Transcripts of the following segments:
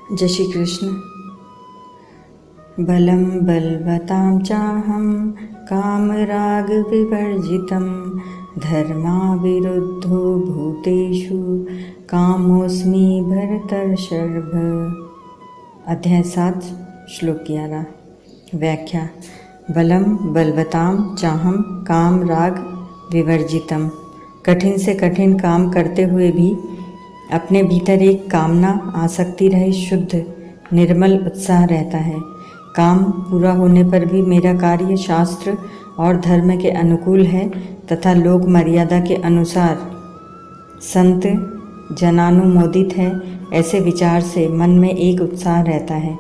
जय श्री कृष्ण। बलं बलवतां चाहं कामराग विवर्जितं धर्माविरुद्धो भूतेषु कामोऽस्मि भरतर्षभ। अध्याय 7 श्लोक 11। व्याख्या। बलम बलवतां चाहं काम राग विवर्जितम। कठिन से कठिन काम करते हुए भी अपने भीतर एक कामना आसक्ति रहित शुद्ध निर्मल उत्साह रहता है। काम पूरा होने पर भी मेरा कार्य शास्त्र और धर्म के अनुकूल है तथा लोक मर्यादा के अनुसार संत जनानुमोदित है, ऐसे विचार से मन में एक उत्साह रहता है।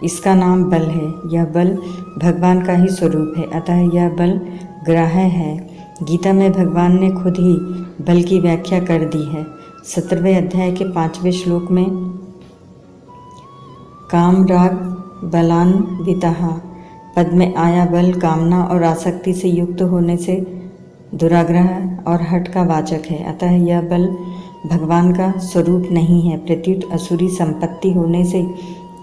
इसका नाम बल है। यह बल भगवान का ही स्वरूप है, अतः यह बल ग्राह्य है। गीता में भगवान ने खुद ही बल की व्याख्या कर दी है। 17वें अध्याय के 5वें श्लोक में काम राग बलान्वितः पद में आया बल कामना और आसक्ति से युक्त होने से दुराग्रह और हठ का वाचक है, अतः यह बल भगवान का स्वरूप नहीं है, प्रत्युत असुरी संपत्ति होने से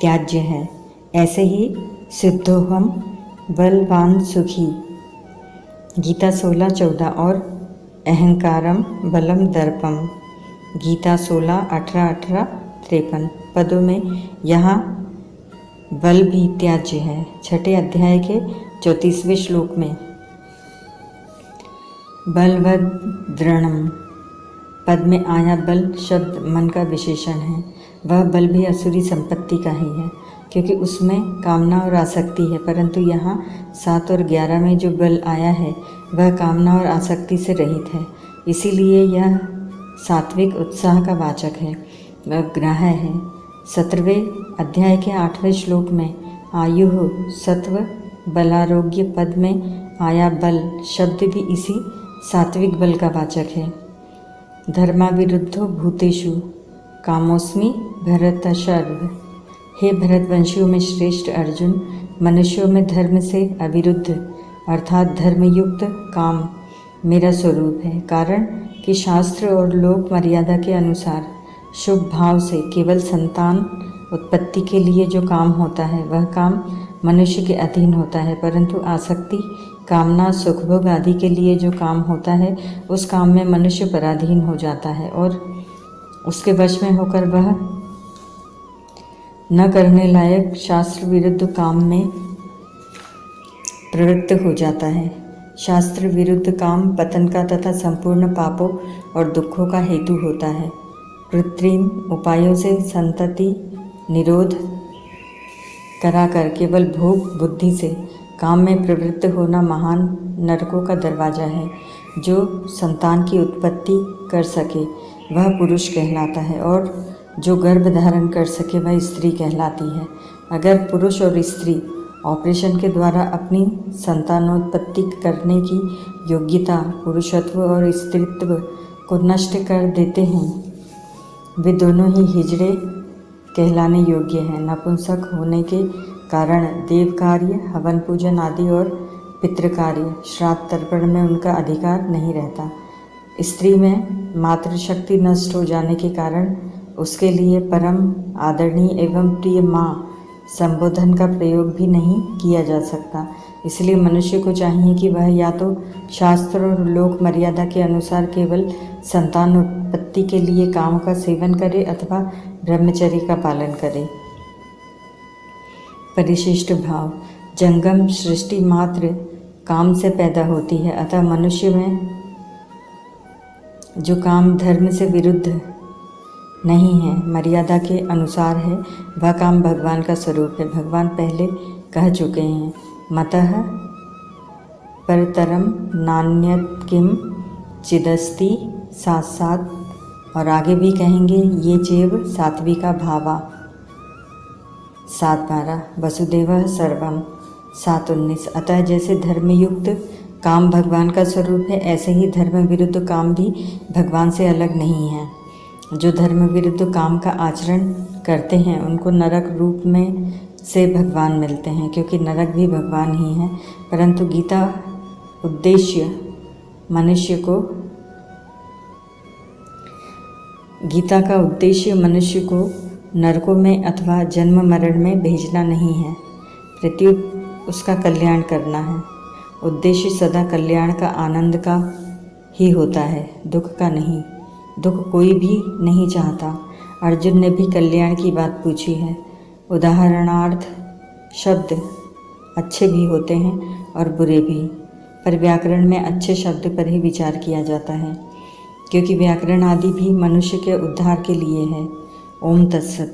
त्याज्य है। ऐसे ही सिद्धोहम बलवान सुखी गीता 16-14 और अहंकारम बलम दर्पम गीता 16-18-53 पदों में यहाँ बल भी त्याज्य है। 6ठे अध्याय के 34वें श्लोक में बलवद्रणम पद में आया बल शब्द मन का विशेषण है। वह बल भी असुरी संपत्ति का ही है, क्योंकि उसमें कामना और आसक्ति है, परंतु यहाँ 7 और 11 में जो बल आया है वह कामना और आसक्ति से रहित है, इसीलिए यह सात्विक उत्साह का वाचक है, वह ग्राह्य है। 17वें अध्याय के 8वें श्लोक में आयुः सत्व बलारोग्य पद में आया बल शब्द भी इसी सात्विक बल का वाचक है। धर्माविरुद्धो भूतेषु कामोस्मि भरतर्षभ। हे भरतवंशियों में श्रेष्ठ अर्जुन, मनुष्यों में धर्म से अविरुद्ध अर्थात धर्मयुक्त काम मेरा स्वरूप है। कारण कि शास्त्र और लोक मर्यादा के अनुसार शुभ भाव से केवल संतान उत्पत्ति के लिए जो काम होता है वह काम मनुष्य के अधीन होता है, परंतु आसक्ति कामना सुखभोग आदि के लिए जो काम होता है उस काम में मनुष्य पराधीन हो जाता है और उसके वश में होकर वह न करने लायक शास्त्र विरुद्ध काम में प्रवृत्त हो जाता है। शास्त्र विरुद्ध काम पतन का तथा संपूर्ण पापों और दुखों का हेतु होता है। कृत्रिम उपायों से संतति निरोध कराकर केवल भोग बुद्धि से काम में प्रवृत्त होना महान नरकों का दरवाजा है। जो संतान की उत्पत्ति कर सके वह पुरुष कहलाता है और जो गर्भ धारण कर सके वह स्त्री कहलाती है। अगर पुरुष और स्त्री ऑपरेशन के द्वारा अपनी संतानोत्पत्ति करने की योग्यता पुरुषत्व और स्त्रीत्व को नष्ट कर देते हैं, वे दोनों ही हिजड़े कहलाने योग्य हैं। नपुंसक होने के कारण देव कार्य हवन पूजन आदि और पितृकार्य श्राद्ध तर्पण में उनका अधिकार नहीं रहता। स्त्री में मातृशक्ति नष्ट हो जाने के कारण उसके लिए परम आदरणीय एवं प्रिय माँ संबोधन का प्रयोग भी नहीं किया जा सकता। इसलिए मनुष्य को चाहिए कि वह या तो शास्त्र और लोक मर्यादा के अनुसार केवल संतान उत्पत्ति के लिए काम का सेवन करे अथवा ब्रह्मचर्य का पालन करे। परिशिष्ट भाव। जंगम सृष्टि मात्र काम से पैदा होती है, अतः मनुष्य में जो काम धर्म से विरुद्ध नहीं है, मर्यादा के अनुसार है, वह काम भगवान का स्वरूप है। भगवान पहले कह चुके हैं, मतः परतरम नान्यत् किम चिदस्ति साथ साथ, और आगे भी कहेंगे ये चैव सात्विका भावा 7:12 वसुदेवः सर्वम 7:19। अतः जैसे धर्मयुक्त काम भगवान का स्वरूप है, ऐसे ही धर्म विरुद्ध काम भी भगवान से अलग नहीं है। जो धर्म विरुद्ध काम का आचरण करते हैं उनको नरक रूप में से भगवान मिलते हैं, क्योंकि नरक भी भगवान ही है। परंतु गीता का उद्देश्य मनुष्य को नरकों में अथवा जन्म मरण में भेजना नहीं है, प्रत्युत उसका कल्याण करना है। उद्देश्य सदा कल्याण का, आनंद का ही होता है, दुख का नहीं। दुख कोई भी नहीं चाहता। अर्जुन ने भी कल्याण की बात पूछी है। उदाहरणार्थ शब्द अच्छे भी होते हैं और बुरे भी, पर व्याकरण में अच्छे शब्द पर ही विचार किया जाता है, क्योंकि व्याकरण आदि भी मनुष्य के उद्धार के लिए है। ओम तत्सत।